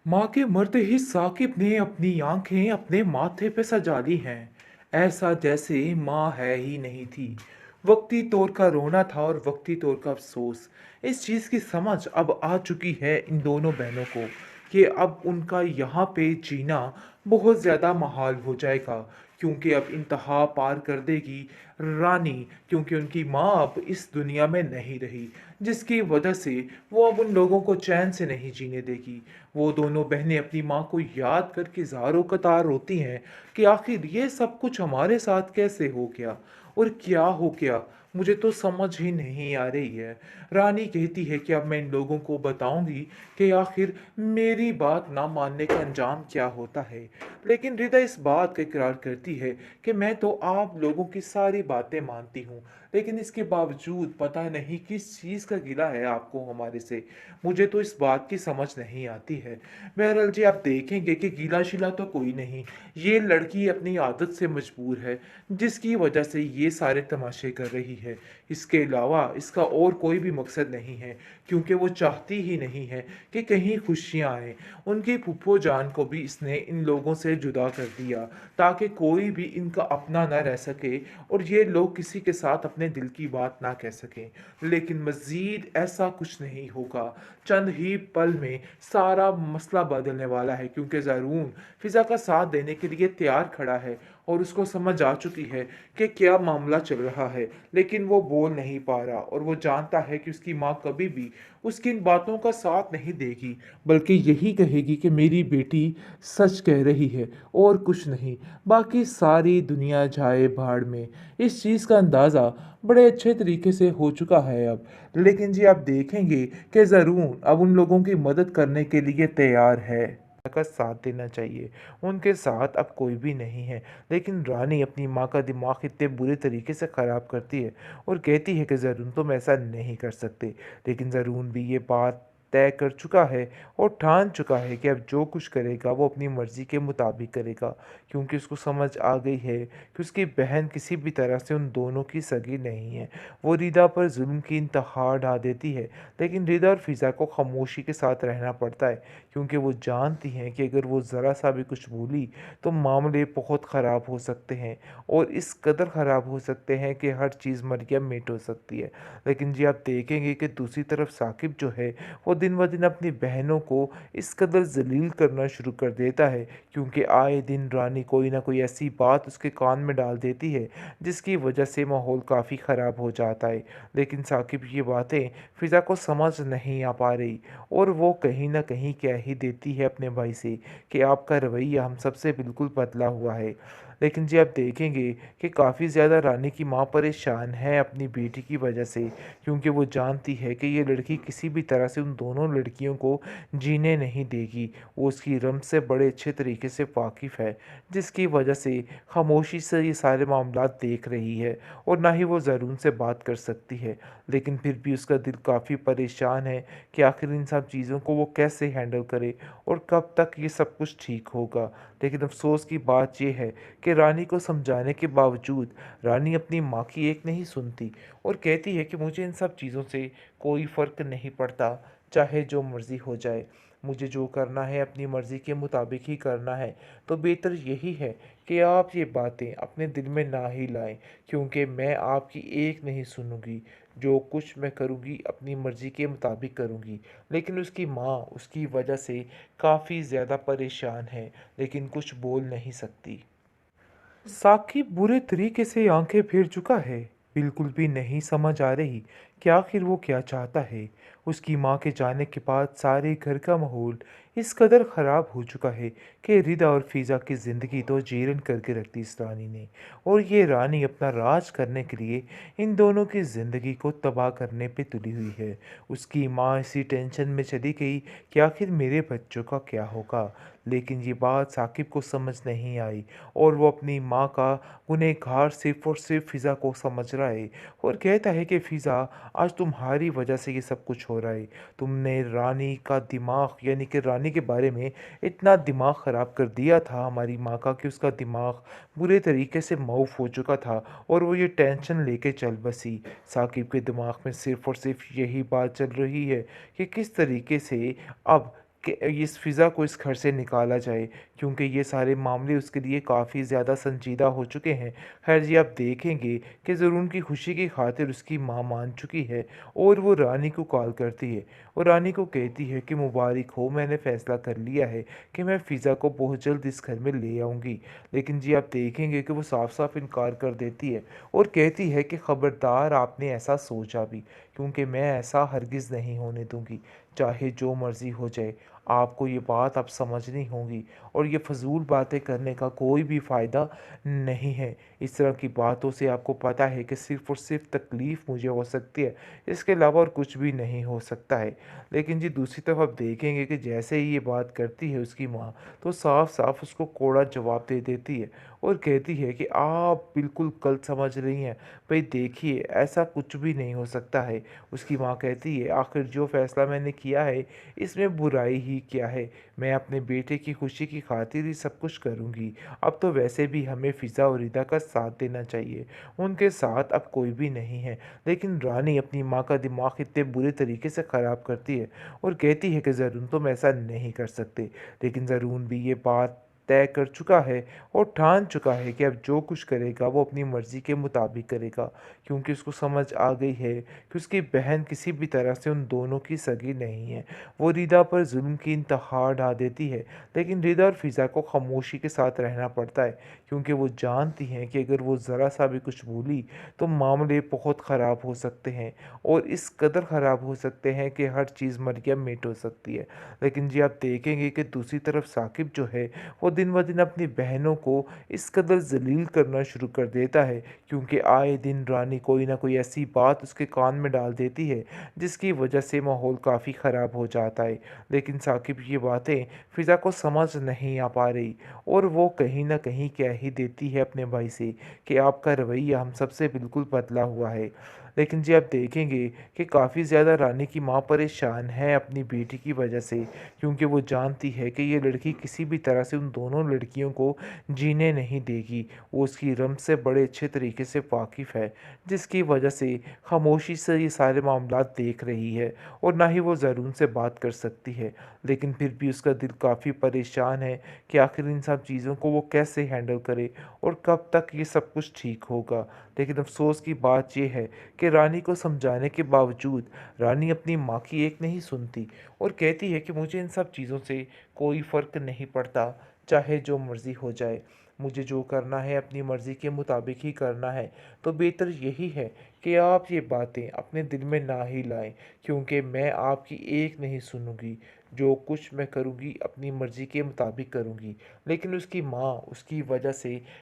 माँ के मरते ही साकिब ने अपनी आंखें अपने माथे पे सजा ली हैं। ऐसा जैसे माँ है ही नहीं थी। वक्ती तौर का रोना था और वक्ती तौर का अफसोस। इस चीज़ की समझ अब आ चुकी है इन दोनों बहनों को कि अब उनका यहाँ पे जीना बहुत ज़्यादा महाल हो जाएगा, क्योंकि अब इंतहा पार कर देगी रानी, क्योंकि उनकी माँ अब इस दुनिया में नहीं रही, जिसकी वजह से वो अब उन लोगों को चैन से नहीं जीने देगी। वो दोनों बहनें अपनी माँ को याद करके ज़ारों कतार रोती हैं कि आखिर ये सब कुछ हमारे साथ कैसे हो गया और क्या हो गया। मुझे तो समझ ही नहीं आ रही है। रानी कहती है कि अब मैं इन लोगों को बताऊंगी कि आखिर मेरी बात ना मानने का अंजाम क्या होता है। लेकिन रिदा इस बात का इकरार करती है कि मैं तो आप लोगों की सारी बातें मानती हूँ, लेकिन इसके बावजूद पता नहीं किस चीज़ का गिला है आपको हमारे से। मुझे तो इस बात की समझ नहीं आती है। बहरहाल जी, आप देखेंगे कि गीला शिला तो कोई नहीं, ये लड़की अपनी आदत से मजबूर है, जिसकी वजह से ये सारे तमाशे कर रही है। इसके अलावा इसका और कोई भी मकसद नहीं है, क्योंकि वो चाहती ही नहीं है कि कहीं खुशियाँ आएँ। उनकी फूफो जान को भी इसने इन लोगों से जुदा कर दिया, ताकि कोई भी इनका अपना ना रह सके और ये लोग किसी के साथ अपने दिल की बात ना कह सकें। लेकिन मज़ीद ऐसा कुछ नहीं होगा। चंद ही पल में सारा मसला बदलने वाला है, क्योंकि ज़ारून फ़िज़ा का साथ देने के लिए तैयार खड़ा है और उसको समझ आ चुकी है कि क्या मामला चल रहा है, लेकिन वो बोल नहीं पा रहा और वो जानता है कि उसकी माँ कभी भी उसकी इन बातों का साथ नहीं देगी, बल्कि यही कहेगी कि मेरी बेटी सच कह रही है और कुछ नहीं। बाकी सारी दुनिया जाए भाड़ में। इस चीज़ का अंदाज़ा बड़े अच्छे तरीके से हो चुका है अब। लेकिन जी, आप देखेंगे कि ज़रूर अब उन लोगों की मदद करने के लिए तैयार है का साथ देना चाहिए। उनके साथ अब कोई भी नहीं है। लेकिन रानी अपनी माँ का दिमाग इतने बुरे तरीके से ख़राब करती है और कहती है कि ज़रून तुम ऐसा नहीं कर सकते। लेकिन ज़रून भी ये बात तय कर चुका है और ठान चुका है कि अब जो कुछ करेगा वो अपनी मर्ज़ी के मुताबिक करेगा, क्योंकि उसको समझ आ गई है कि उसकी बहन किसी भी तरह से उन दोनों की सगी नहीं है। वो रिदा पर जुल्म की इंतहा ढा देती है, लेकिन रिदा और फ़िज़ा को खामोशी के साथ रहना पड़ता है, क्योंकि वो जानती हैं कि अगर वो ज़रा सा भी कुछ बोली तो मामले बहुत ख़राब हो सकते हैं और इस कदर ख़राब हो सकते हैं कि हर चीज़ मर मिट हो सकती है। लेकिन जी, आप देखेंगे कि दूसरी तरफ साकिब जो है वो दिन ब दिन अपनी बहनों को इस कदर जलील करना शुरू कर देता है, क्योंकि आए दिन रानी कोई ना कोई ऐसी बात उसके कान में डाल देती है जिसकी वजह से माहौल काफ़ी ख़राब हो जाता है। लेकिन साकिब ये बातें फ़िज़ा को समझ नहीं आ पा रही और वो कहीं न कहीं कह ही देती है अपने भाई से कि आपका रवैया हम सबसे बिल्कुल बदला हुआ है। लेकिन जी, आप देखेंगे कि काफ़ी ज़्यादा रानी की माँ परेशान है अपनी बेटी की वजह से, क्योंकि वो जानती है कि ये लड़की किसी भी तरह से उन दोनों लड़कियों को जीने नहीं देगी। वो उसकी रम से बड़े अच्छे तरीके से वाकिफ़ है, जिसकी वजह से खामोशी से ये सारे मामलात देख रही है और ना ही वो ज़रून से बात कर सकती है। लेकिन फिर भी उसका दिल काफ़ी परेशान है कि आखिर इन सब चीज़ों को वो कैसे हैंडल करे और कब तक ये सब कुछ ठीक होगा। लेकिन अफ़सोस की बात ये है कि रानी को समझाने के बावजूद रानी अपनी माँ की एक नहीं सुनती और कहती है कि मुझे इन सब चीज़ों से कोई फ़र्क नहीं पड़ता, चाहे जो मर्ज़ी हो जाए। मुझे जो करना है अपनी मर्ज़ी के मुताबिक ही करना है। तो बेहतर यही है कि आप ये बातें अपने दिल में ना ही लाएँ, क्योंकि मैं आपकी एक नहीं सुनूँगी। जो कुछ मैं करूँगी अपनी मर्ज़ी के मुताबिक करूँगी। लेकिन उसकी माँ उसकी वजह से काफ़ी ज़्यादा परेशान है, लेकिन कुछ बोल नहीं सकती। साकिब बुरे तरीके से आंखें फेर चुका है। बिल्कुल भी नहीं समझ आ रही कि आखिर वो क्या चाहता है। उसकी माँ के जाने के बाद सारे घर का माहौल इस कदर ख़राब हो चुका है कि रिदा और फ़िज़ा की ज़िंदगी तो जीर्ण करके रख दी इस रानी ने। और ये रानी अपना राज करने के लिए इन दोनों की ज़िंदगी को तबाह करने पे तुली हुई है। उसकी माँ इसी टेंशन में चली गई कि आखिर मेरे बच्चों का क्या होगा। लेकिन ये बात साकिब को समझ नहीं आई और वो अपनी माँ का गुनहगार सिर्फ़ और सिर्फ़ फ़िज़ा को समझ रहा है और कहता है कि फ़िज़ा, आज तुम्हारी वजह से ये सब कुछ हो रहा है। तुमने रानी का दिमाग, यानी कि रानी के बारे में इतना दिमाग ख़राब कर दिया था हमारी माँ का कि उसका दिमाग बुरे तरीके से माऊफ़ हो चुका था और वो ये टेंशन लेके चल बसी। साकिब के दिमाग में सिर्फ़ और सिर्फ़ यही बात चल रही है कि किस तरीके से अब कि इस फ़िज़ा को इस घर से निकाला जाए, क्योंकि ये सारे मामले उसके लिए काफ़ी ज़्यादा संजीदा हो चुके हैं। ख़ैर जी, आप देखेंगे कि ज़रूर उनकी खुशी की खातिर उसकी माँ मान चुकी है और वो रानी को कॉल करती है और रानी को कहती है कि मुबारक हो, मैंने फ़ैसला कर लिया है कि मैं फ़िज़ा को बहुत जल्द इस घर में ले आऊँगी। लेकिन जी, आप देखेंगे कि वो साफ-साफ इनकार कर देती है और कहती है कि खबरदार, आपने ऐसा सोचा भी, क्योंकि मैं ऐसा हरगिज़ नहीं होने दूँगी। चाहे जो मर्ज़ी हो जाए, आपको ये बात अब समझनी होगी और ये फ़िज़ूल बातें करने का कोई भी फ़ायदा नहीं है। इस तरह की बातों से आपको पता है कि सिर्फ़ और सिर्फ़ तकलीफ़ मुझे हो सकती है, इसके अलावा और कुछ भी नहीं हो सकता है। लेकिन जी, दूसरी तरफ आप देखेंगे कि जैसे ही ये बात करती है उसकी माँ, तो साफ-साफ उसको कोड़ा जवाब दे देती है और कहती है कि आप बिल्कुल गलत समझ रही हैं। भई देखिए, ऐसा कुछ भी नहीं हो सकता है। उसकी माँ कहती है, आखिर जो फ़ैसला मैंने किया है, इसमें बुराई ही क्या है? मैं अपने बेटे की खुशी की खातिर ही सब कुछ करूँगी। अब तो वैसे भी हमें फ़िज़ा और ईदा का साथ देना चाहिए। उनके साथ अब कोई भी नहीं है। लेकिन रानी अपनी माँ का दिमाग इतने बुरे तरीके से ख़राब करती है और कहती है कि ज़रून तुम ऐसा नहीं कर सकते। लेकिन ज़रून भी ये बात तय कर चुका है और ठान चुका है कि अब जो कुछ करेगा वो अपनी मर्ज़ी के मुताबिक करेगा, क्योंकि उसको समझ आ गई है कि उसकी बहन किसी भी तरह से उन दोनों की सगी नहीं है। वो रिदा पर जुल्म की इंतहा ढा देती है, लेकिन रिदा और फ़िज़ा को खामोशी के साथ रहना पड़ता है, क्योंकि वो जानती हैं कि अगर वो ज़रा सा भी कुछ बोली तो मामले बहुत ख़राब हो सकते हैं और इस कदर ख़राब हो सकते हैं कि हर चीज़ मर मिट हो सकती है। लेकिन जी, आप देखेंगे कि दूसरी तरफ साकिब जो है, वो दिन ब दिन अपनी बहनों को इस कदर ज़लील करना शुरू कर देता है, क्योंकि आए दिन रानी कोई ना कोई ऐसी बात उसके कान में डाल देती है जिसकी वजह से माहौल काफ़ी ख़राब हो जाता है। लेकिन साकिब ये बातें फ़िज़ा को समझ नहीं आ पा रही और वो कहीं न कहीं कह ही देती है अपने भाई से कि आपका रवैया हम सबसे बिल्कुल बदला हुआ है। लेकिन जी, आप देखेंगे कि काफ़ी ज़्यादा रानी की माँ परेशान है अपनी बेटी की वजह से, क्योंकि वो जानती है कि ये लड़की किसी भी तरह से उन दोनों लड़कियों को जीने नहीं देगी। वो उसकी रम से बड़े अच्छे तरीके से वाकिफ़ है, जिसकी वजह से खामोशी से ये सारे मामलात देख रही है और ना ही वो ज़रून से बात कर सकती है। लेकिन फिर भी उसका दिल काफ़ी परेशान है कि आखिर इन सब चीज़ों को वो कैसे हैंडल करे और कब तक ये सब कुछ ठीक होगा। लेकिन अफ़सोस की बात ये है कि रानी को समझाने के बावजूद रानी अपनी माँ की एक नहीं सुनती और कहती है कि मुझे इन सब चीज़ों से कोई फ़र्क नहीं पड़ता, चाहे जो मर्ज़ी हो जाए। मुझे जो करना है अपनी मर्ज़ी के मुताबिक ही करना है। तो बेहतर यही है कि आप ये बातें अपने दिल में ना ही लाएँ, क्योंकि मैं आपकी एक नहीं सुनूँगी। जो कुछ मैं करूँगी अपनी मर्ज़ी के मुताबिक करूँगी। लेकिन उसकी माँ उसकी वजह से